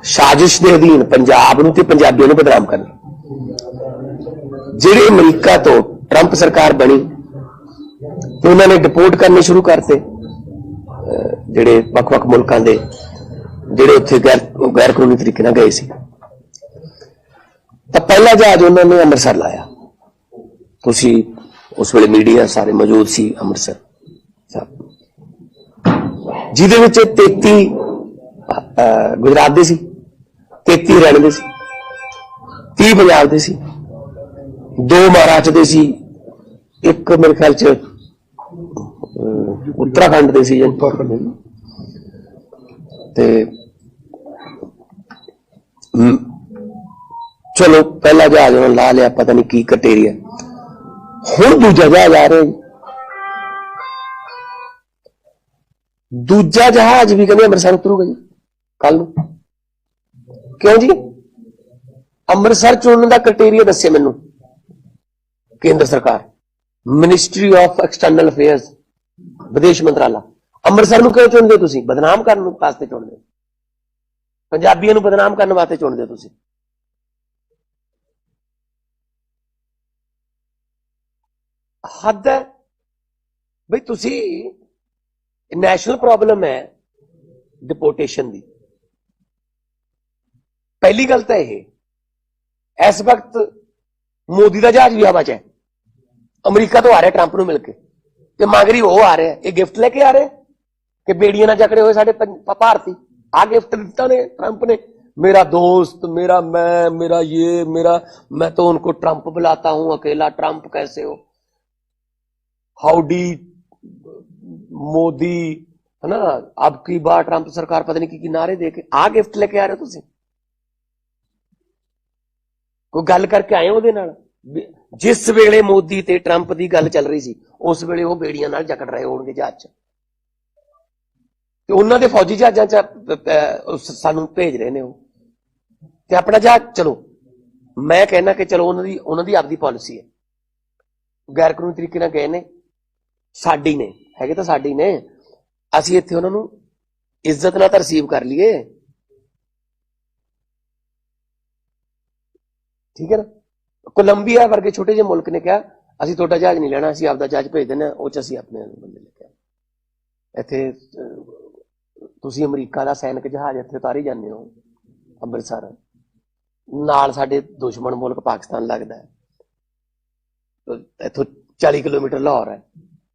साजिश के अधीन पंजाब नूं ते पंजाबियों नूं बदनाम करना। जिहड़े अमरीका तो ट्रंप सरकार बनी तो उन्होंने डिपोर्ट करने शुरू करते जिहड़े वख-वख मुल्कां दे जिहड़े उत्थे गैर कानूनी तरीके नाल गए सी। तो पहला जहाज उन्होंने अमृतसर लाया। तुसी उस वेले मीडिया सारे मौजूद सी अमृतसर जिहदे विच 33 गुजरात दे सी, 33 हरियाणे दे सी, 30 पंजाब दे सी, 2 महाराष्ट्र दे सी, एक मेरे ख्याल च उत्तराखंड दे सी। ते चलो पहला जहाज उन्होंने ला लिया, पता नहीं की कटेरिया। हुण दूजा जहाज आ रहा है। दूजा जहाज भी कहते अमृतसर उतरूगा जी कल। क्यों जी? अमृतसर चुनने का क्राइटेरिया दसे मैनू केंद्र सरकार, मिनिस्ट्री ऑफ एक्सटर्नल अफेयर्स, विदेश मंत्राला। अमृतसर नूं क्यों चुनदे तुसीं? बदनाम करने वास्ते चुनदे, पंजाबियों नूं बदनाम करने वास्ते चुनदे तुसीं। हद है बई। तुसीं नैशनल प्रॉब्लम है डिपोर्टेशन की। पहली गल तो यह इस वक्त मोदी का जहाज भी हवा च है, अमरीका तो आ रहा ट्रंप नूं मिलके, ते मगरी वो आ रहा है, ये गिफ्ट लेके आ रहे हैं कि बेड़ियां ना जकड़े हुए साडे भारती। आ गिफ्ट दिता ने ट्रंप ने, मेरा दोस्त, मेरा मैं, मेरा ये, मेरा मैं तो उनको ट्रंप बुलाता हूं अकेला। ट्रंप कैसे हो, हाउडी मोदी, है ना, अब की बार ट्रंप सरकार पता नहीं की नारे देके आ गिफ्ट लेके आ रहे हो तुसीं। कोई गल करके आए उहदे नाल? जिस वेले मोदी ते ट्रंप की गल चल रही सी उस वेले वो बेड़ियां नाल जकड़ रहे होणगे जहाज च, ते उन्हां दे फौजी जहाजां च सानूं भेज रहे ने वो, ते अपना जहाज। चलो मैं कहना कि चलो उन्हां दी आपदी पॉलिसी है, गैर कानूनी तरीके नाल गए ने, साडी ने हैगे तो साडी ने, ਅਸੀਂ ਇੱਥੇ ਉਹਨਾਂ ਨੂੰ ਇੱਜ਼ਤ ਨਾਲ ਤਾਂ ਰਿਸੀਵ ਕਰ ਲਈਏ, ਠੀਕ ਹੈ ਨਾ। ਕੋਲੰਬੀਆ ਵਰਗੇ ਛੋਟੇ ਜਿਹੇ ਮੁਲਕ ਨੇ ਕਿਹਾ ਅਸੀਂ ਤੁਹਾਡਾ ਜਹਾਜ਼ ਨਹੀਂ ਲੈਣਾ, ਅਸੀਂ ਆਪਦਾ ਜਹਾਜ਼ ਭੇਜ ਦਿੰਦੇ, ਉਹ ਚ ਅਸੀਂ ਆਪਣੇ ਬੰਦੇ ਲੈ ਕੇ ਇੱਥੇ। ਤੁਸੀਂ ਅਮਰੀਕਾ ਦਾ ਸੈਨਿਕ ਜਹਾਜ਼ ਇੱਥੇ ਉਤਾਰੀ ਜਾਂਦੇ ਹੋ ਅੰਮ੍ਰਿਤਸਰ, ਨਾਲ ਸਾਡੇ ਦੁਸ਼ਮਣ ਮੁਲਕ ਪਾਕਿਸਤਾਨ ਲੱਗਦਾ ਹੈ, ਇੱਥੋਂ 40 ਕਿਲੋਮੀਟਰ ਲਾਹੌਰ ਹੈ,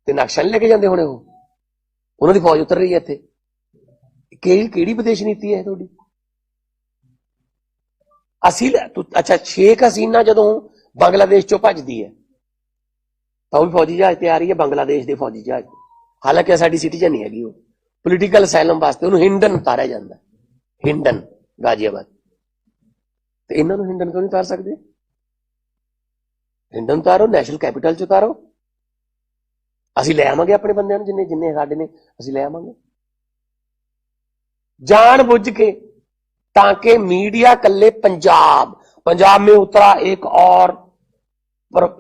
ਤੇ ਨਕਸ਼ਾ ਨਹੀਂ ਲੈ ਕੇ ਜਾਂਦੇ ਹੋਣੇ ਉਹ? उन्होंने फौज उतर रही है इत्थे। केड़ी विदेश नीति है तुहाडी? अच्छा, शेख हसीना जदों बांग्लादेश चों भजदी है तो भी फौजी जहाज तैयार ही है, बांग्लादेश के फौजी जहाज। हालांकि साडी सिटीजन नहीं हैगी, वो पोलीटिकल असैलम वास्ते उन्होंने हिंडन उतारिया जाता है, हिंडन गाजियाबाद। तो इन्हां नूं हिंडन क्यों नहीं उतार सकते? हिंडन उतारो, नैशनल कैपिटल च उतारो, ਅਸੀਂ ਲੈ ਆਵਾਂਗੇ ਆਪਣੇ ਬੰਦਿਆਂ ਨੂੰ, ਜਿੰਨੇ ਜਿੰਨੇ ਸਾਡੇ ਨੇ ਅਸੀਂ ਲੈ ਆਵਾਂਗੇ जान बुझ के, ताकि मीडिया कल्ले पंजाब में उतरा एक और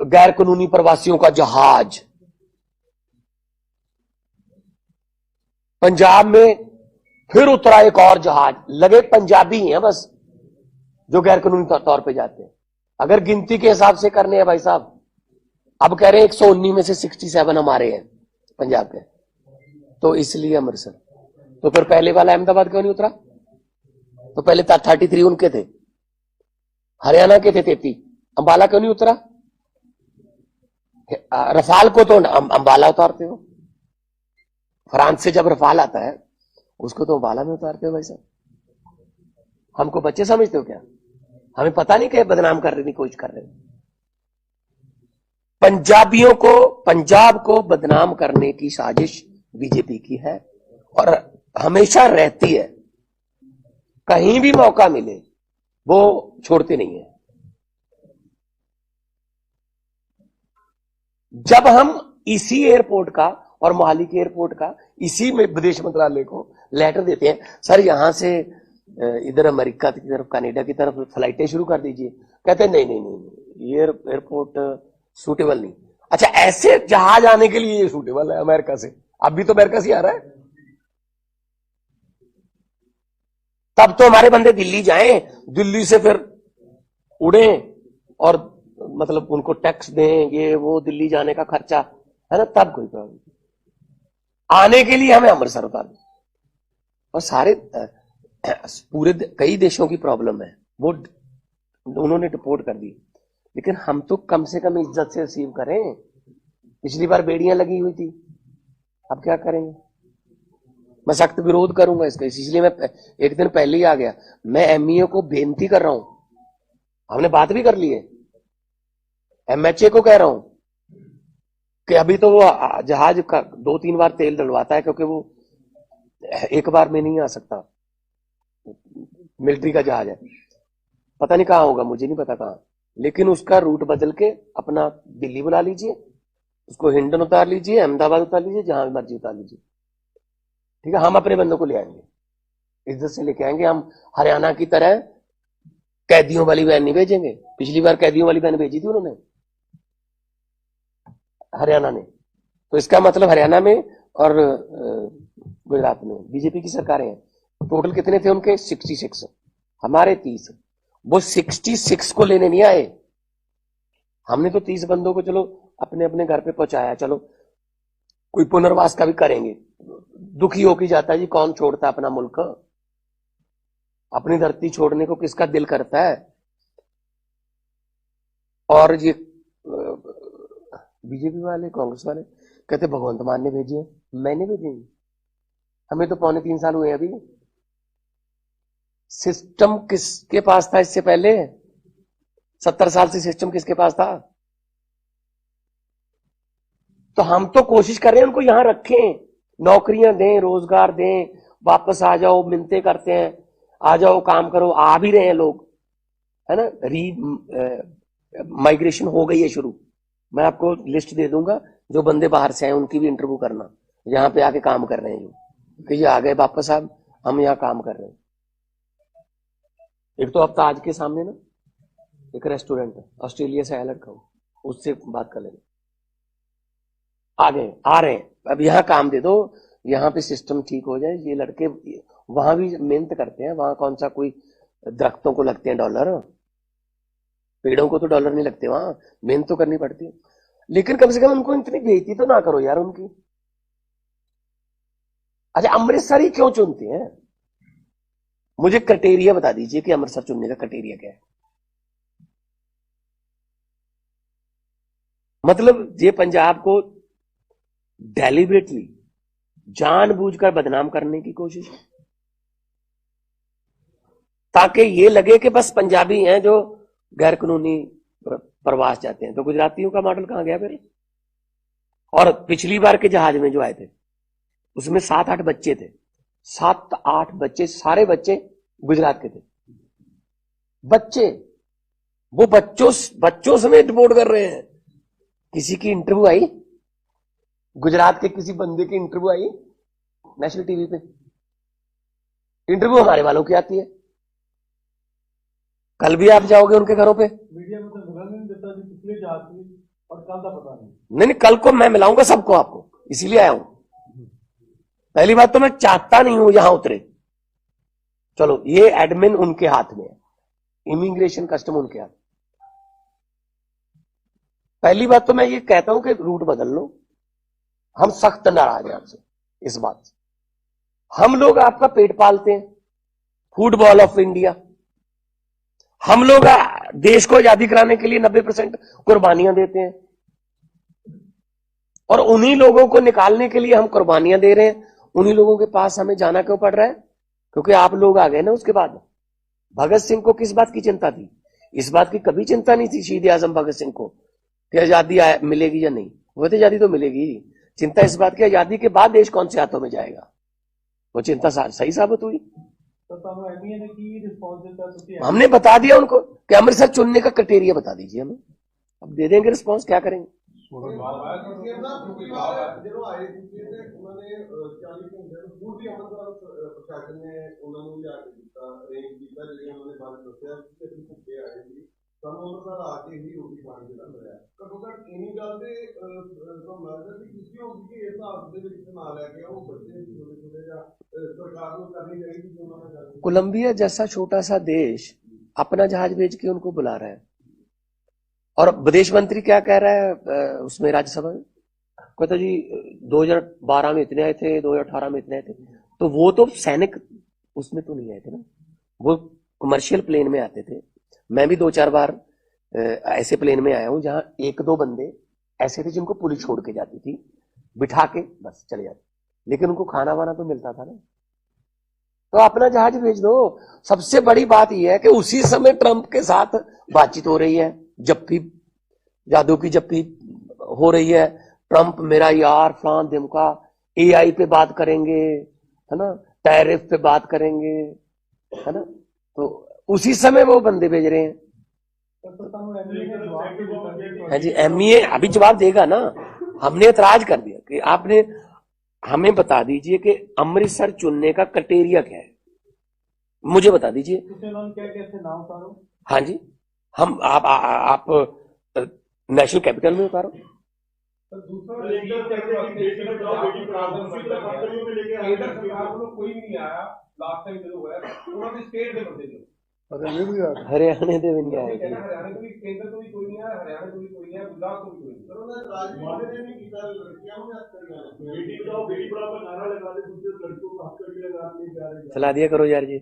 गैर कानूनी प्रवासियों का जहाज, पंजाब में फिर उतरा एक और जहाज। लगे पंजाबी हैं बस जो गैर कानूनी तौर पे जाते हैं। अगर गिनती के हिसाब से करने हैं भाई साहब, अब कह रहे हैं 119 में से 67 हमारे हैं पंजाब के, तो इसलिए अमृतसर। तो फिर पहले वाला अहमदाबाद क्यों नहीं उतरा? तो पहले 33 उनके थे, हरियाणा के थे 33, अंबाला क्यों नहीं उतरा? रफाल को तो अंबाला उतारते हो, फ्रांस से जब रफाल आता है उसको तो अंबाला में उतारते हो भाई साहब। हमको बच्चे समझते हो क्या? हमें पता नहीं कि बदनाम करने की कोशिश कर रहे हो। पंजाबियों को, पंजाब को बदनाम करने की साजिश बीजेपी की है और हमेशा रहती है। कहीं भी मौका मिले वो छोड़ते नहीं है। जब हम इसी एयरपोर्ट का और मोहाली के एयरपोर्ट का इसी में विदेश मंत्रालय को लेटर देते हैं, सर यहां से इधर अमेरिका की तरफ, कनाडा की तरफ फ्लाइटें शुरू कर दीजिए, कहते हैं नहीं नहीं नहीं, ये एयरपोर्ट सूटेबल नहीं। अच्छा, ऐसे जहाज आने के लिए ये सूटेबल है अमेरिका से, अब भी तो अमेरिका से आ रहा है। तब तो हमारे बंदे दिल्ली जाएं, दिल्ली से फिर उड़े और मतलब उनको टैक्स दें, ये वो दिल्ली जाने का खर्चा है ना, तब कोई प्रॉब्लम। आने के लिए हमें अमृतसर उतार दो। और सारे पूरे कई देशों की प्रॉब्लम है, वो उन्होंने डिपोर्ट कर दी, लेकिन हम तो कम से कम इज्जत से रिसीव करें। पिछली बार बेड़ियां लगी हुई थी, अब क्या करेंगे? मैं सख्त विरोध करूंगा इसका, इसलिए मैं एक दिन पहले ही आ गया। मैं एमईए को बेनती कर रहा हूं, हमने बात भी कर ली है, एमएचए को कह रहा हूं कि अभी तो वो जहाज का 2-3 बार तेल डलवाता है, क्योंकि वो एक बार में नहीं आ सकता, मिलिट्री का जहाज है, पता नहीं कहां होगा, मुझे नहीं पता कहां, लेकिन उसका रूट बदल के अपना दिल्ली बुला लीजिए, उसको हिंडन उतार लीजिए, अहमदाबाद उतार लीजिए, जहां मर्जी उतार लीजिए, ठीक है। हम अपने बंदों को ले आएंगे, इज्जत से लेके आएंगे। हम हरियाणा की तरह कैदियों वाली वैन नहीं भेजेंगे। पिछली बार कैदियों वाली वैन भेजी थी उन्होंने, हरियाणा ने, तो इसका मतलब हरियाणा में और गुजरात में बीजेपी की सरकारें हैं। टोटल कितने थे उनके? 66, हमारे 30। वो 66 को लेने नहीं आए, हमने तो 30 बंदों को चलो अपने अपने घर पे पहुंचाया, चलो कोई पुनर्वास का भी करेंगे। दुखी होके जाता है जी, कौन छोड़ता अपना मुल्क, अपनी धरती छोड़ने को किसका दिल करता है? और ये बीजेपी वाले, कांग्रेस वाले कहते भगवंत मान ने भेजी है, मैंने भेजी, हमें तो 3.25 साल हुए अभी। सिस्टम किसके पास था इससे पहले? 70 साल से सिस्टम किसके पास था? तो हम तो कोशिश कर रहे हैं उनको यहां रखें, नौकरियां दें, रोजगार दें, वापस आ जाओ, मिलते करते हैं, आ जाओ काम करो, आ भी रहे हैं लोग, है ना। री माइग्रेशन हो गई है शुरू। मैं आपको लिस्ट दे दूंगा, जो बंदे बाहर से आए उनकी भी इंटरव्यू करना, यहाँ पे आके काम कर रहे हैं जो, कि ये आ गए वापस, अब हम यहाँ काम कर रहे हैं। एक तो अब ताज के सामने ना एक रेस्टोरेंट है, ऑस्ट्रेलिया से आया लड़का, उससे बात कर लेंगे, आ गए, आ रहे हैं, अब यहाँ काम दे दो, यहाँ पे सिस्टम ठीक हो जाए। ये लड़के वहां भी मेहनत करते हैं, वहां कौन सा कोई दरख्तों को लगते हैं डॉलर, पेड़ों को तो डॉलर नहीं लगते, वहां मेहनत तो करनी पड़ती है। लेकिन कम से कम उनको इतनी बेइज्जती तो ना करो यार उनकी। अच्छा, अमृतसर ही क्यों चुनते हैं? मुझे क्राइटेरिया बता दीजिए कि अमृतसर चुनने का क्राइटेरिया क्या है। मतलब ये पंजाब को डेलिबरेटली जानबूझकर बदनाम करने की कोशिश है, ताकि ये लगे कि बस पंजाबी हैं जो गैर कानूनी प्रवास जाते हैं। तो गुजरातियों का मॉडल कहां गया फिर? और पिछली बार के जहाज में जो आए थे उसमें 7-8 बच्चे थे, 7-8 बच्चे, सारे बच्चे गुजरात के थे, बच्चे, वो बच्चों समेत रिपोर्ट कर रहे हैं। किसी की इंटरव्यू आई, गुजरात के किसी बंदे की इंटरव्यू आई नेशनल टीवी पे, इंटरव्यू हमारे वालों की आती है। कल भी आप जाओगे उनके घरों पे, मीडिया में तो नहीं देता जी, पिछले जाती और कल का पता नहीं, कल को मैं मिलाऊंगा सबको आपको, इसीलिए आया हूं। पहली बात तो मैं चाहता नहीं हूं यहां उतरे, चलो ये एडमिन उनके हाथ में है, इमिग्रेशन कस्टम उनके हाथ। पहली बात तो मैं ये कहता हूं कि रूट बदल लो, हम सख्त नाराज हैं आपसे इस बात से। हम लोग आपका पेट पालते हैं, फुटबॉल ऑफ इंडिया, हम लोग देश को आजादी कराने के लिए 90% कुर्बानियां देते हैं, और उन्हीं लोगों को निकालने के लिए हम कुर्बानियां दे रहे हैं। उन्हीं लोगों के पास हमें जाना क्यों पड़ रहा है? क्योंकि आप लोग आ गए ना उसके बाद। भगत सिंह को किस बात की चिंता थी? इस बात की कभी चिंता नहीं थी शहीद आजम भगत सिंह को कि आजादी मिलेगी या नहीं, वो तो आजादी तो मिलेगी। चिंता इस बात की आजादी के बाद देश कौन से हाथों में जाएगा, वो चिंता सही साबित हुई। हमने बता दिया उनको कि अमृतसर चुनने का क्राइटेरिया बता दीजिए हमें, अब दे देंगे रिस्पॉन्स, क्या करेंगे। ਸਾਨੂੰ ਉਹਨਾਂ ਨਾਲ ਆ ਕੇ ਹੀ ਰੋਟੀ ਪਾਣੀ ਜਿਹੜਾ ਮਿਲਿਆ ਘੱਟੋ ਘੱਟ ਇੰਨੀ ਗੱਲ ਤੇ ਤੁਹਾਨੂੰ ਲੱਗਦਾ ਵੀ ਕਿਸੇ ਹੋਊਗੀ ਕਿ ਇਸ ਹਾਲਤ ਦੇ ਵਿੱਚ ਨਾ ਲੈ ਕੇ ਉਹ ਬੱਚੇ ਛੋਟੇ ਛੋਟੇ ਜਾਂ सरकार को करनी चाहिए जो उन्होंने कर दी। कोलंबिया जैसा छोटा सा देश अपना जहाज भेज के उनको बुला रहा है और विदेश मंत्री क्या कह रहा है उसमें राज्यसभा में, कहता जी 2012 में इतने आए थे, 2018 में इतने आए थे। तो वो तो सैनिक उसमें तो नहीं आए थे ना, वो कमर्शियल प्लेन में आते थे। मैं भी 2-4 बार ऐसे प्लेन में आया हूं जहां 1-2 बंदे ऐसे थे जिनको पुलिस छोड़ के जाती थी, बिठा के बस चले जाते, लेकिन उनको खाना वाना तो मिलता था ना। तो अपना जहाज भेज दो। सबसे बड़ी बात यह है कि उसी समय ट्रंप के साथ बातचीत हो रही है, जप्फी जादू की जप्फी हो रही है। ट्रंप मेरा यार फ्लान दिमका, एआई पे बात करेंगे, है ना, टैरिफ पे बात करेंगे, है ना। तो उसी समय वो बंदे भेज रहे हैं। हाँ जी, एमईए अभी जवाब देगा ना। हमने एतराज कर दिया कि आपने हमें बता दीजिए कि अमृतसर चुनने का क्राइटेरिया क्या है, मुझे बता दीजिए। हाँ जी, हम आप नेशनल कैपिटल में उतारो। हरियाणा ਦੇ ਵੀ ਨਹੀਂ ਆਏ, हरियाणा को भी केंद्र को भी कोई नहीं आया, हरियाणा को भी कोई नहीं आया, गुजरात को भी कोई नहीं। सर उन्होंने राजनीति ने नहीं किया, लड़कियां में बेटी बचाओ बेटी पढ़ाओ का नारा लगा दे, दूसरे लड़कियों को हक करके लगा नहीं जा रहे। चला दिया करो यार जी,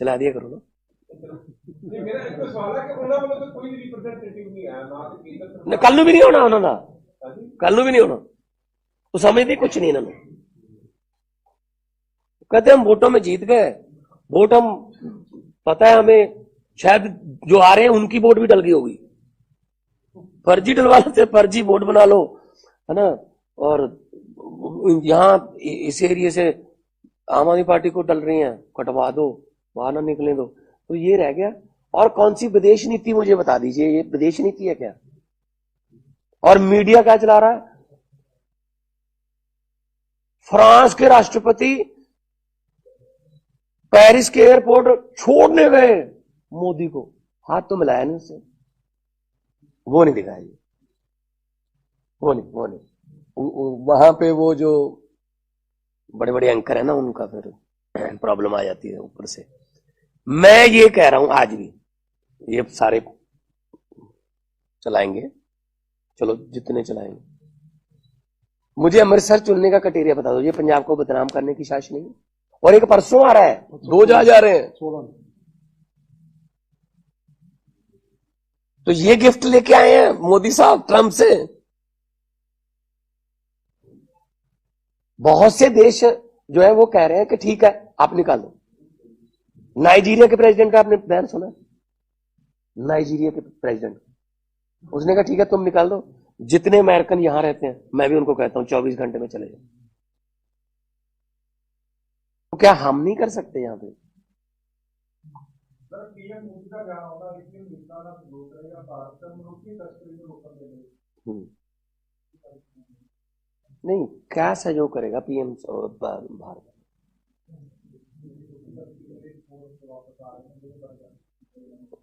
चला दिया करो ना। मेरा एक सवाल है कि उन्होंने बोला तो कोई रिप्रेजेंटेटिव नहीं आया ना, केंद्र कल भी नहीं होना उन्होंने, कल भी नहीं होना। तो समझते कुछ नहीं इन्होंने, कहते हम वोटों में जीत गए, वोट हम पता है हमें, शायद जो आ रहे हैं उनकी वोट भी डल गई होगी, फर्जी डलवा लेते, फर्जी वोट बना लो, है ना। और यहां इस एरिया से आम आदमी पार्टी को डल रही हैं, कटवा दो, बाहर ना निकले दो। तो ये रह गया। और कौन सी विदेश नीति मुझे बता दीजिए, ये विदेश नीति है क्या? और मीडिया क्या चला रहा है? फ्रांस के राष्ट्रपति पेरिस के एयरपोर्ट छोड़ने गए मोदी को, हाथ तो मिलाया नहीं उससे, वो नहीं दिखाया जी, वो नहीं वहां पे वो जो बड़े बड़े एंकर है ना, उनका फिर प्रॉब्लम आ जाती है ऊपर से। मैं ये कह रहा हूं आज भी, ये सारे चलाएंगे, चलो जितने चलाएंगे, मुझे अमृतसर चुनने का क्राइटेरिया बता दो। ये पंजाब को बदनाम करने की साजिश नहीं है। और एक परसों आ रहा है, 2 जहाज आ रहे हैं, तो ये गिफ्ट लेके आए हैं मोदी साहब ट्रंप से। बहुत से देश जो है वो कह रहे हैं कि ठीक है आप निकालो। नाइजीरिया के प्रेसिडेंट का आपने बयान सुना? नाइजीरिया के प्रेसिडेंट, उसने कहा ठीक है तुम निकाल दो, जितने अमेरिकन यहां रहते हैं मैं भी उनको कहता हूं 24 घंटे में चले जाओ। तो क्या हम नहीं कर सकते यहां पे? नहीं, क्या सहयोग करेगा पीएम भारत?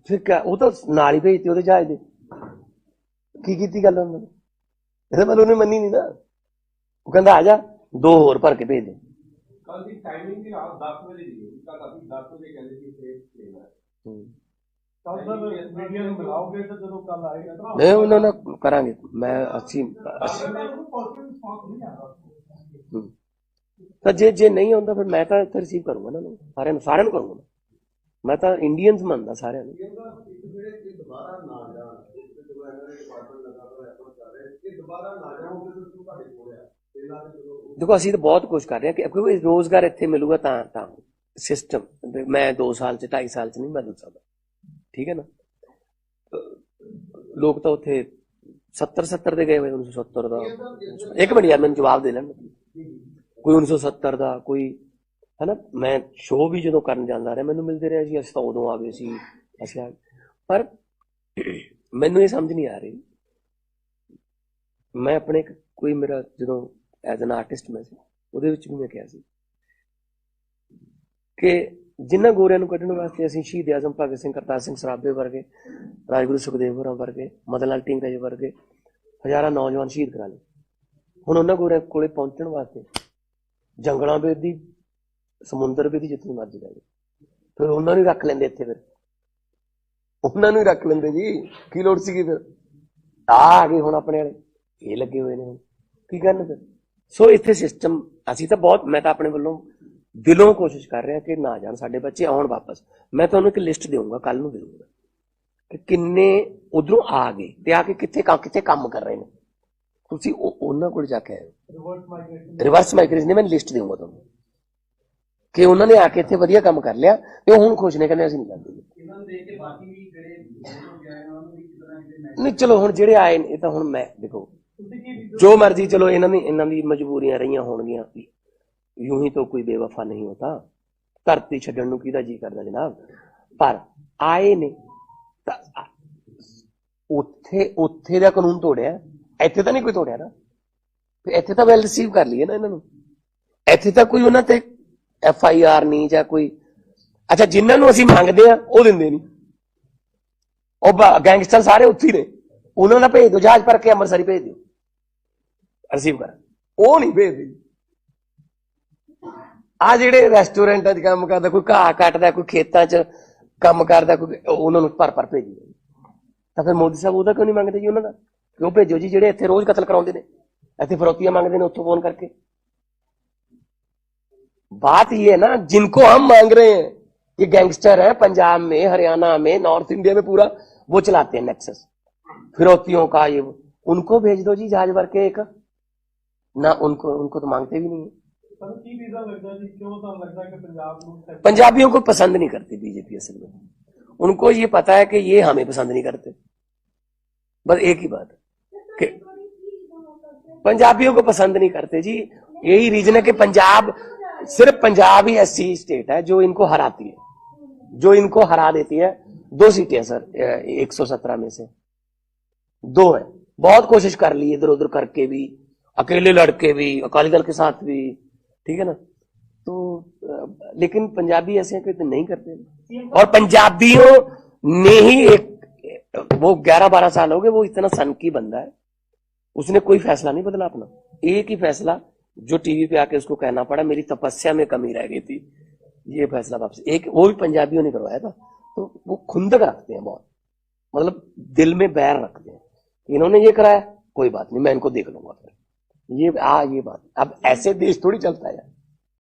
फिर क्या, वो तो नाल ही भेजती ਉਹਦੇ ਜਹਾਜ਼ ਦੇ, ਕੀ ਕੀਤੀ ਗੱਲ ਉਹਨਾਂ ਨੇ? ਇਹਦਾ ਮਤਲਬ ਉਹਨੇ ਮੰਨੀ ਨਹੀਂ ਨਾ, ਉਹ ਕਹਿੰਦਾ ਆ ਜਾ 2 ਹੋਰ ਭਰ ਕੇ ਭੇਜ ਦੇ। ਕੱਲ ਦੀ ਟਾਈਮਿੰਗ ਵੀ ਰਾਤ 10 ਵਜੇ ਦੀ ਹੈ, ਕੱਲ ਅਸੀਂ 10 ਵਜੇ ਕਹਿੰਦੇ ਸੀ ਫੇਰ ਲੈਣਾ ਹੈ। ਕੱਲ ਸਰ ਮੀਡੀਆ ਨੂੰ ਮਿਲਾਓਗੇ ਤਾਂ ਜਦੋਂ ਕੱਲ ਆਏਗਾ ਤਾਂ ਨਹੀਂ ਉਹਨਾਂ ਨਾਲ ਕਰਾਂਗੇ। ਮੈਂ 80 ਤਾਂ ਜੇ ਨਹੀਂ ਆਉਂਦਾ ਫਿਰ ਮੈਂ ਤਾਂ ਇੱਥੇ ਰਿਸੀਵ ਕਰੂੰਗਾ ਨਾ, ਸਾਰਿਆਂ ਨੂੰ ਕਰੂੰਗਾ। ਮੈਂ ਤਾਂ ਇੰਡੀਅਨਸ ਮੰਨਦਾ ਸਾਰਿਆਂ ਨੂੰ। देखो ਅਸੀਂ ਤਾਂ ਬਹੁਤ ਕੁਝ ਕਰ ਰਹੇ ਹਾਂ ਕਿਉਂਕਿ ਰੋਜ਼ਗਾਰ ਇੱਥੇ ਮਿਲੂਗਾ ਤਾਂ ਸਿਸਟਮ ਮੈਂ 2 ਸਾਲ ਚ 2.5 ਸਾਲ ਚ ਨਹੀਂ ਬਦਲ ਸਕਦਾ, ਠੀਕ ਹੈ ਨਾ। ਲੋਕ ਤਾਂ ਉੱਥੇ 70 ਦੇ ਗਏ ਹੋਏ, 1970 ਦਾ। ਇੱਕ ਮਿੰਟ ਯਾਰ ਮੈਨੂੰ ਜਵਾਬ ਦੇ ਲੈਣ, ਕੋਈ 1970 ਦਾ, ਕੋਈ है ना। मैं शो भी जो करन जांदा रहा, मैनू मिलते रहे जी, असीं तां उदों आ गए सी, असीं आ गए। पर मैनू ये समझ नहीं आ रही, मैं अपने कोई मेरा जो एज एन आर्टिस्ट मैं सी, उहदे विच भी मैं कहा सी कि ਜਿਨ੍ਹਾਂ ਗੋਰਿਆਂ ਨੂੰ ਕੱਢਣ ਵਾਸਤੇ ਅਸੀਂ ਸ਼ਹੀਦ ਆਜ਼ਮ ਭਗਤ ਸਿੰਘ, ਕਰਤਾਰ ਸਿੰਘ ਸਰਾਭੇ ਵਰਗੇ, ਰਾਜਗੁਰੂ ਸੁਖਦੇਵ ਹੋਰਾਂ ਵਰਗੇ, ਮਦਨ ਲਾਲ ਢੀਂਗਰਾ ਵਰਗੇ ਹਜ਼ਾਰਾਂ ਨੌਜਵਾਨ ਸ਼ਹੀਦ ਕਰਾ ਲਏ। ਹੁਣ ਉਹਨਾਂ ਗੋਰਿਆਂ ਕੋਲੇ ਪਹੁੰਚਣ ਵਾਸਤੇ ਜੰਗਲਾਂ ਵੇਦ ਦੀ, ਸਮੁੰਦਰ ਵੇਦ ਦੀ, ਜਿੱਥੇ ਮਰਜ਼ੀ ਲੈ ਜਾਓ, ਫਿਰ ਉਹਨਾਂ ਨੂੰ ਹੀ ਰੱਖ ਲੈਂਦੇ ਇੱਥੇ, ਫਿਰ ਉਹਨਾਂ ਨੂੰ ਹੀ ਰੱਖ ਲੈਂਦੇ ਜੀ, ਕੀ ਲੋੜ ਸੀਗੀ ਫਿਰ। ਆ ਗਏ ਹੁਣ ਆਪਣੇ ਵਾਲੇ, ਇਹ ਲੱਗੇ ਹੋਏ ਨੇ, ਹੁਣ ਕੀ ਕਰਨ ਫਿਰ। ਸੋ ਇੱਥੇ ਸਿਸਟਮ, ਅਸੀਂ ਤਾਂ ਬਹੁਤ, ਮੈਂ ਤਾਂ ਆਪਣੇ ਵੱਲੋਂ ਦਿਲੋਂ ਕੋਸ਼ਿਸ਼ ਕਰ ਰਿਹਾ ਕਿ ਨਾ ਜਾਣ ਸਾਡੇ ਬੱਚੇ, ਆਉਣ ਵਾਪਸ। ਮੈਂ ਤੁਹਾਨੂੰ ਇੱਕ ਲਿਸਟ ਦੇਵਾਂਗਾ, ਕੱਲ ਨੂੰ ਦੇਵਾਂਗਾ ਕਿ ਕਿੰਨੇ ਉਧਰੋਂ ਆ ਗਏ ਤੇ ਆ ਕੇ ਕਿੱਥੇ ਕੰਮ ਕਰ ਰਹੇ ਨੇ। ਤੁਸੀਂ ਉਹਨਾਂ ਕੋਲ ਜਾ ਕੇ ਆਇਓ, ਰਿਵਰਸ ਮਾਈਗ੍ਰੇਸ਼ਨ ਦੀ ਮੈਂ ਲਿਸਟ ਦੇਵਾਂਗਾ ਤੁਹਾਨੂੰ ਕਿ ਉਹਨਾਂ ਨੇ ਆ ਕੇ ਇੱਥੇ ਵਧੀਆ ਕੰਮ ਕਰ ਲਿਆ ਤੇ ਉਹ ਹੁਣ ਖੁਸ਼ ਨੇ, ਕਹਿੰਦੇ ਅਸੀਂ ਨਹੀਂ ਜਾਂਦੇ। ਨਹੀਂ ਚਲੋ ਹੁਣ ਜਿਹੜੇ ਆਏ ਨੇ, ਇਹ ਤਾਂ ਹੁਣ ਮੈਂ ਦੇਖੋ ਜੋ ਮਰਜ਼ੀ, ਚਲੋ ਇਹਨਾਂ ਦੀ ਮਜਬੂਰੀਆਂ ਰਹੀਆਂ ਹੋਣਗੀਆਂ, यूं ही तो कोई बेवफा नहीं होता, धरती छड्डण नूं किहदा जी करदा जनाब। पर आए ने उत्थे दा कानून तोड़िया, इत्थे तां नहीं कोई तोड़िया ना, इत्थे तां वैल रिसीव कर लईए ना इन्हां नूं, इत्थे तां कोई उन्हां ते FIR नहीं जां कोई। अच्छा जिन्हां नूं असीं मंगदे आ ओह दिंदे नहीं, ओह गैंगस्टर सारे उत्थे ही ने, उन्हां दा भेज दो, जहाज भर के अमृतसर ही भेज दिओ, रिसीव कर, ओह नहीं भेजदे। आ जिहड़े रेस्टोरेंटां 'च काम करदा, कोई घाह कटदा, कोई खेतां 'च काम करदा, कोई उन्हां नूं भर भेजी तां फिर मोदी साहब ਉਹਦਾ क्यों नहीं मंगदे जी? उन्हां दा क्यों भेजो जी, ਜਿਹੜੇ ਇੱਥੇ रोज कतल कराउंदे ने, ਇੱਥੇ फिरौतियां मंगदे ने उत्थों फोन करके। बात ये है ना, जिनको हम मांग रहे हैं, ये गैंगस्टर है पंजाब में, हरियाणा में, नॉर्थ इंडिया में पूरा वो चलाते हैं नेक्सस फिरौतियों का, ये उनको भेज दो जी जहाज भर के एक ना, उनको तो मांगते भी नहीं है। पंजाबियों को पसंद नहीं करती बीजेपी असल में, उनको ये पता है कि ये हमें पसंद नहीं करते, बस एक ही बात कि पंजाबियों को पसंद नहीं करते जी। यही रीजन है कि पंजाब, सिर्फ पंजाब ही ऐसी स्टेट है जो इनको हराती है, जो इनको हरा देती है। 2 सीटें सर 117 में से 2 है। बहुत कोशिश कर ली इधर उधर करके भी, अकेले लड़के भी, अकाली दल के साथ भी, ठीक है ना। तो लेकिन पंजाबी ऐसे हैं कि नहीं करते, और पंजाबियों ने ही एक, वो 11-12 साल हो गए, वो इतना सनकी बंदा है, उसने कोई फैसला नहीं बदला अपना। एक ही फैसला जो टीवी पे आके उसको कहना पड़ा, मेरी तपस्या में कमी रह गई थी, ये फैसला वापस, एक वो भी पंजाबियों ने करवाया था। तो वो खुंदक रखते हैं बहुत, मतलब दिल में बैर रखते हैं, इन्होंने ये कराया, कोई बात नहीं, मैं इनको देख लूंगा फिर, ये बात। अब ऐसे देश थोड़ी चलता है यार।